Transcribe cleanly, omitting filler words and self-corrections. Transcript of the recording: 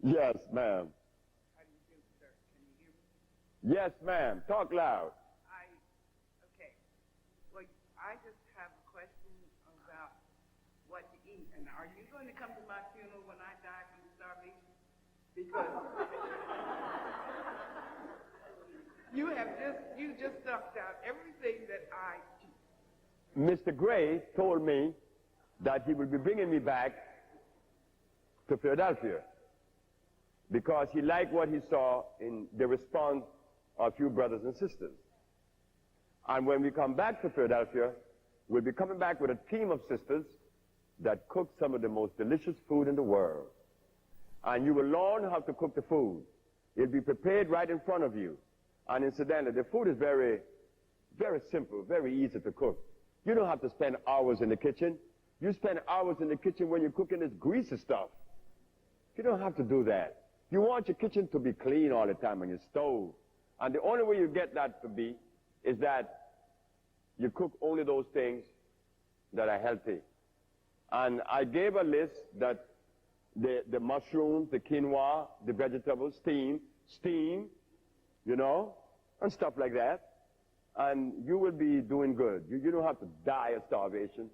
Yes, ma'am. How do you do, sir? Can you hear me? Yes, ma'am. Talk loud. Okay. Well, I just have a question about what to eat. And are you going to come to my funeral when I die from starvation? Because you just sucked out everything that I eat. Mr. Gray told me that he will be bringing me back to Philadelphia because he liked what he saw in the response of you brothers and sisters. And when we come back to Philadelphia, we'll be coming back with a team of sisters that cook some of the most delicious food in the world. And you will learn how to cook the food. It'll be prepared right in front of you. And incidentally, the food is very, very simple, very easy to cook. You don't have to spend hours in the kitchen. You spend hours in the kitchen when you're cooking this greasy stuff. You don't have to do that. You want your kitchen to be clean all the time on your stove. And the only way you get that to be is that you cook only those things that are healthy. And I gave a list that the mushrooms, the quinoa, the vegetables, steam, you know, and stuff like that. And you will be doing good. You don't have to die of starvation.